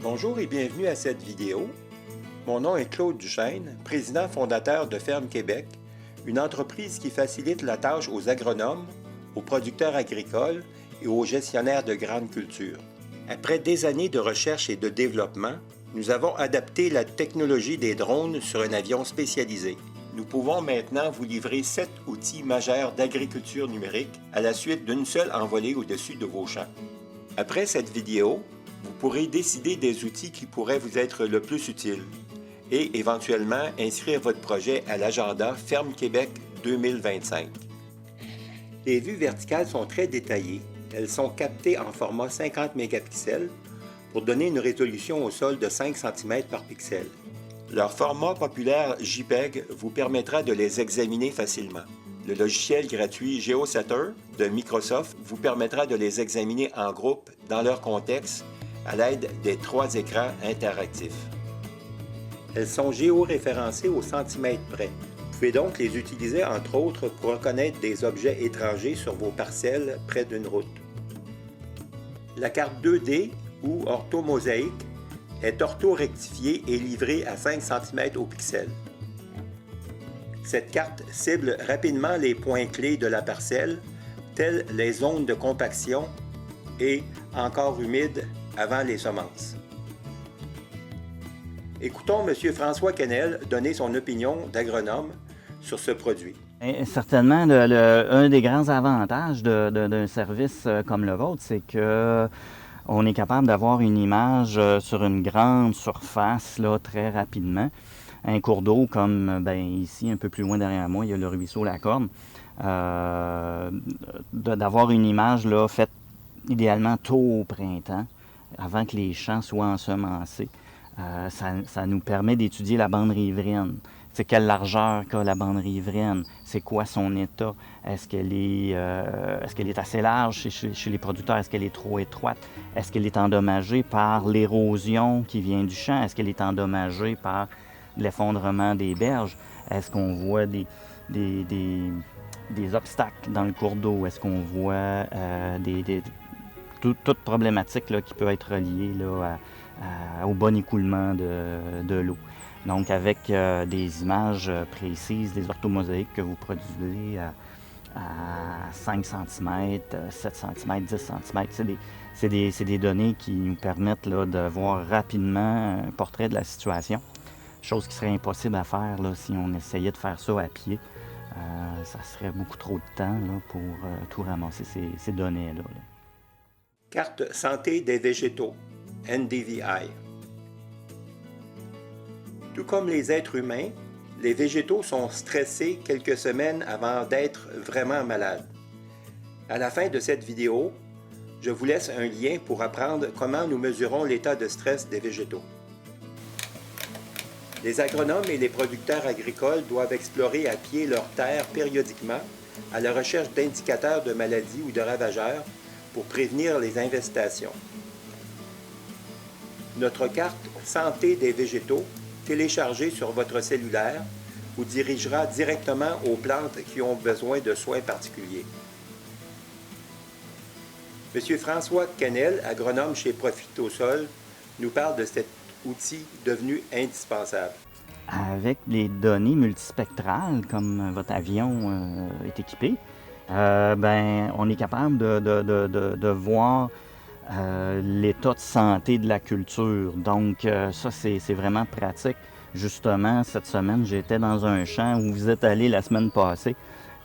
Bonjour et bienvenue à cette vidéo. Mon nom est Claude Duchesne, président fondateur de Ferme Québec, une entreprise qui facilite la tâche aux agronomes, aux producteurs agricoles et aux gestionnaires de grandes cultures. Après des années de recherche et de développement, nous avons adapté la technologie des drones sur un avion spécialisé. Nous pouvons maintenant vous livrer 7 outils majeurs d'agriculture numérique à la suite d'une seule envolée au-dessus de vos champs. Après cette vidéo, vous pourrez décider des outils qui pourraient vous être le plus utiles et éventuellement inscrire votre projet à l'agenda Ferme Québec 2025. Les vues verticales sont très détaillées. Elles sont captées en format 50 mégapixels pour donner une résolution au sol de 5 cm par pixel. Leur format populaire JPEG vous permettra de les examiner facilement. Le logiciel gratuit GeoCetter de Microsoft vous permettra de les examiner en groupe dans leur contexte à l'aide des 3 écrans interactifs. Elles sont géoréférencées au centimètre près. Vous pouvez donc les utiliser entre autres pour reconnaître des objets étrangers sur vos parcelles près d'une route. La carte 2D ou orthomosaïque est orthorectifiée et livrée à 5 cm au pixel. Cette carte cible rapidement les points clés de la parcelle, tels les zones de compaction et encore humides avant les semences. Écoutons M. François Quesnel donner son opinion d'agronome sur ce produit. Certainement, un des grands avantages d'un service comme le vôtre, c'est que on est capable d'avoir une image sur une grande surface là, très rapidement. Un cours d'eau comme ici, un peu plus loin derrière moi, il y a le ruisseau La Corne. D'avoir une image là, faite idéalement tôt au printemps, avant que les champs soient ensemencés. Ça nous permet d'étudier la bande riveraine. C'est quelle largeur qu'a la bande riveraine? C'est quoi son état? Est-ce qu'elle est assez large chez les producteurs? Est-ce qu'elle est trop étroite? Est-ce qu'elle est endommagée par l'érosion qui vient du champ? Est-ce qu'elle est endommagée par l'effondrement des berges? Est-ce qu'on voit des obstacles dans le cours d'eau? Est-ce qu'on voit toute problématique là, qui peut être reliée là, au bon écoulement de l'eau. Donc, avec des images précises, des orthomosaïques que vous produisez à 5 cm, 7 cm, 10 cm, c'est des données qui nous permettent là, de voir rapidement un portrait de la situation, chose qui serait impossible à faire là, si on essayait de faire ça à pied. Ça serait beaucoup trop de temps là, pour tout ramasser ces données-là. Carte santé des végétaux, NDVI. Tout comme les êtres humains, les végétaux sont stressés quelques semaines avant d'être vraiment malades. À la fin de cette vidéo, je vous laisse un lien pour apprendre comment nous mesurons l'état de stress des végétaux. Les agronomes et les producteurs agricoles doivent explorer à pied leurs terres périodiquement à la recherche d'indicateurs de maladies ou de ravageurs pour prévenir les infestations. Notre carte Santé des végétaux, téléchargée sur votre cellulaire, vous dirigera directement aux plantes qui ont besoin de soins particuliers. M. François Quesnel, agronome chez Profitosol, nous parle de cet outil devenu indispensable. Avec les données multispectrales, comme votre avion est équipé, on est capable de voir l'état de santé de la culture. Donc, ça, c'est vraiment pratique. Justement, cette semaine, j'étais dans un champ où vous êtes allé la semaine passée.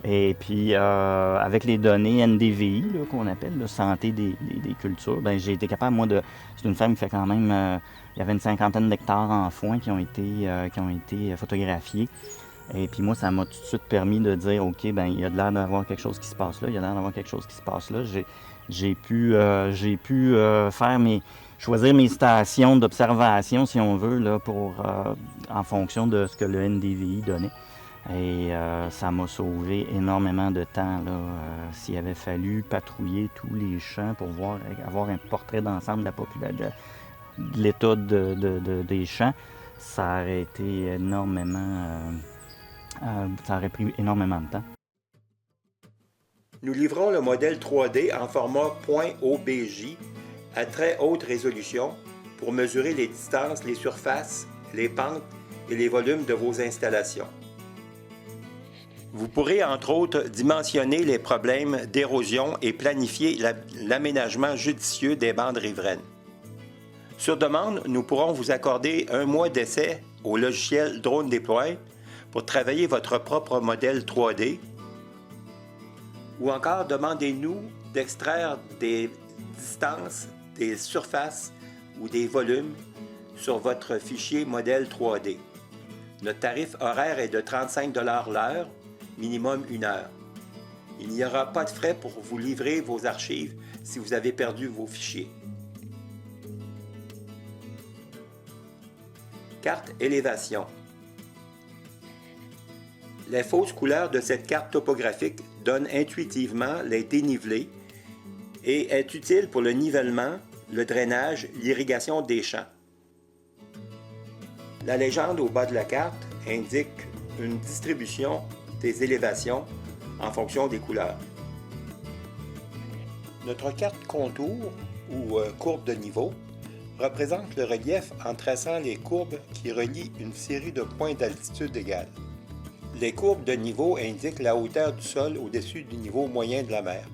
Et puis, avec les données NDVI, qu'on appelle la santé des cultures, j'ai été capable, moi, c'est une ferme qui fait quand même... il y avait une 50aine d'hectares en foin qui ont été photographiés. Et puis moi, ça m'a tout de suite permis de dire, OK, il y a de l'air d'avoir quelque chose qui se passe là, il y a l'air d'avoir quelque chose qui se passe là. J'ai pu choisir mes stations d'observation, si on veut, là, en fonction de ce que le NDVI donnait. Et ça m'a sauvé énormément de temps. S'il avait fallu patrouiller tous les champs pour avoir un portrait d'ensemble de la population, de l'état des champs, ça aurait été énormément... ça aurait pris énormément de temps. Nous livrons le modèle 3D en format .obj à très haute résolution pour mesurer les distances, les surfaces, les pentes et les volumes de vos installations. Vous pourrez entre autres dimensionner les problèmes d'érosion et planifier l'aménagement judicieux des bandes riveraines. Sur demande, nous pourrons vous accorder 1 mois d'essai au logiciel Drone Deploy pour travailler votre propre modèle 3D, ou encore demandez-nous d'extraire des distances, des surfaces ou des volumes sur votre fichier modèle 3D. Notre tarif horaire est de 35 $ l'heure, minimum 1 heure. Il n'y aura pas de frais pour vous livrer vos archives si vous avez perdu vos fichiers. Carte élévation. Les fausses couleurs de cette carte topographique donnent intuitivement les dénivelés et est utile pour le nivellement, le drainage, l'irrigation des champs. La légende au bas de la carte indique une distribution des élévations en fonction des couleurs. Notre carte contour ou courbe de niveau représente le relief en traçant les courbes qui relient une série de points d'altitude égales. Les courbes de niveau indiquent la hauteur du sol au-dessus du niveau moyen de la mer.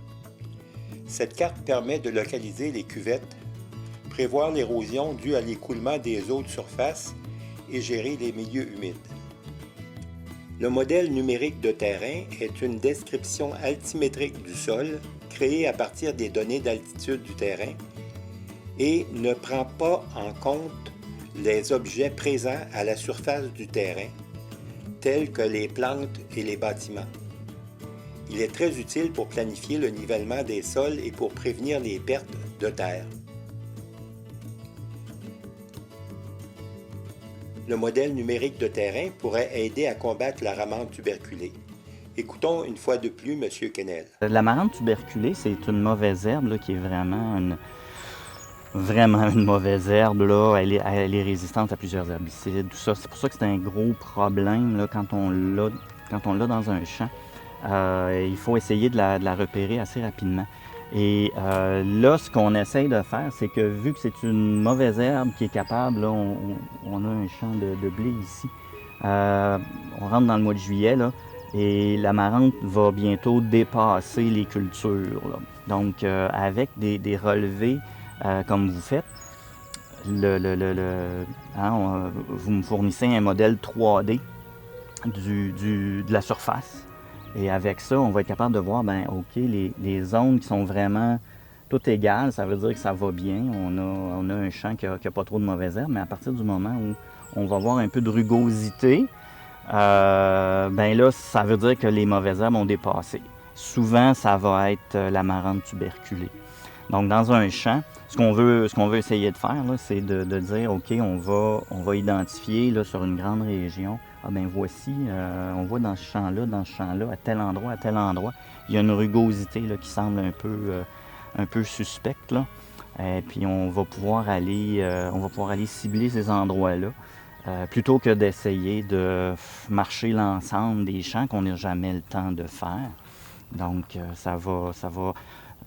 Cette carte permet de localiser les cuvettes, prévoir l'érosion due à l'écoulement des eaux de surface et gérer les milieux humides. Le modèle numérique de terrain est une description altimétrique du sol créée à partir des données d'altitude du terrain et ne prend pas en compte les objets présents à la surface du terrain, tels que les plantes et les bâtiments. Il est très utile pour planifier le nivellement des sols et pour prévenir les pertes de terre. Le modèle numérique de terrain pourrait aider à combattre la ramante tuberculée. Écoutons une fois de plus M. Quesnel. La marante tuberculée, c'est une mauvaise herbe là, qui est vraiment une mauvaise herbe. Là. Elle est résistante à plusieurs herbicides. Tout ça. C'est pour ça que c'est un gros problème là, quand on l'a dans un champ. Il faut essayer de la repérer assez rapidement. Et là, ce qu'on essaye de faire, c'est que vu que c'est une mauvaise herbe qui est capable, là, on a un champ de blé ici, on rentre dans le mois de juillet, là, et la marante va bientôt dépasser les cultures. Là. Donc, avec des relevés comme vous faites, vous me fournissez un modèle 3D de la surface. Et avec ça, on va être capable de voir, OK, les zones qui sont vraiment toutes égales, ça veut dire que ça va bien. On a un champ qui n'a pas trop de mauvaises herbes, mais à partir du moment où on va voir un peu de rugosité, là, ça veut dire que les mauvaises herbes ont dépassé. Souvent, ça va être la marante tuberculée. Donc, dans un champ, ce qu'on veut essayer de faire, là, c'est de dire, OK, on va identifier là, sur une grande région, voici, on voit dans ce champ-là, à tel endroit, il y a une rugosité là, qui semble un peu suspecte. Là. Et puis, on va pouvoir aller cibler ces endroits-là, plutôt que d'essayer de marcher l'ensemble des champs qu'on n'a jamais le temps de faire. Donc,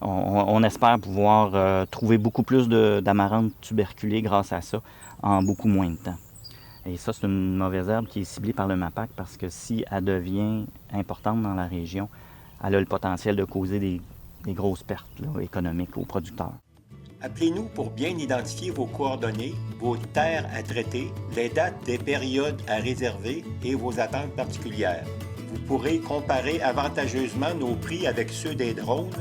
on espère pouvoir trouver beaucoup plus d'amarante tuberculée grâce à ça en beaucoup moins de temps. Et ça, c'est une mauvaise herbe qui est ciblée par le MAPAC parce que si elle devient importante dans la région, elle a le potentiel de causer des grosses pertes là, économiques aux producteurs. Appelez-nous pour bien identifier vos coordonnées, vos terres à traiter, les dates des périodes à réserver et vos attentes particulières. Vous pourrez comparer avantageusement nos prix avec ceux des drones,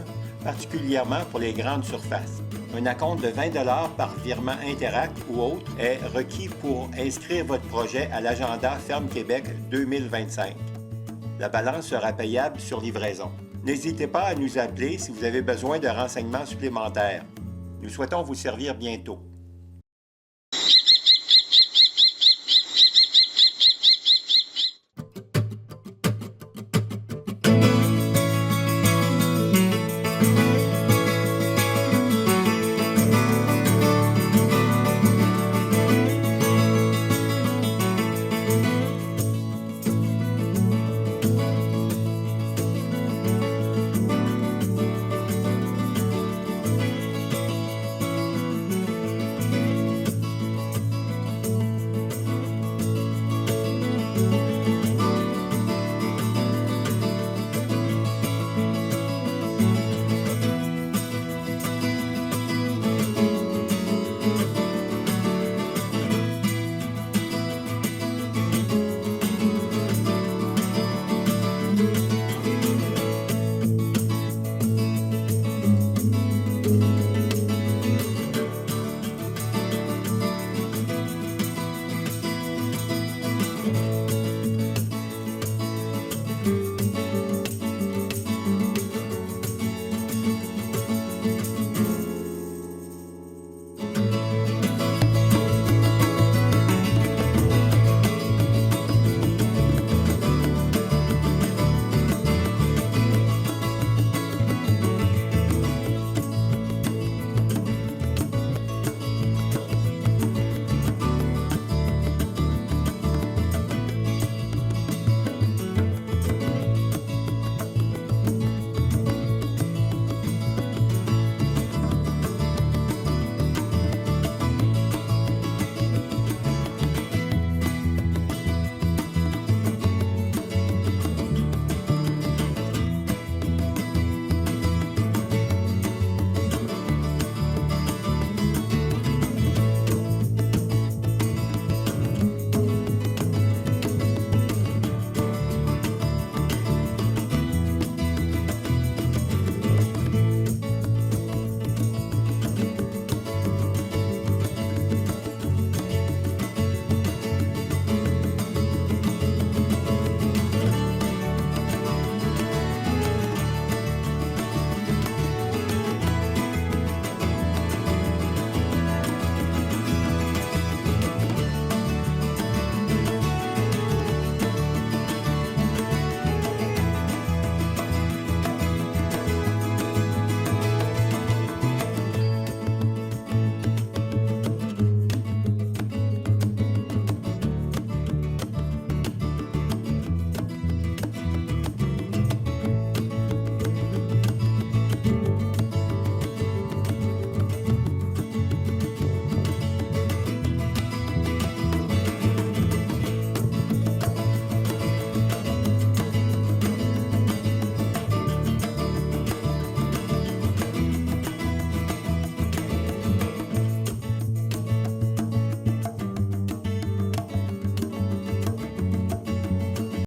particulièrement pour les grandes surfaces. Un acompte de 20 $ par virement Interact ou autre est requis pour inscrire votre projet à l'agenda Ferme Québec 2025. La balance sera payable sur livraison. N'hésitez pas à nous appeler si vous avez besoin de renseignements supplémentaires. Nous souhaitons vous servir bientôt.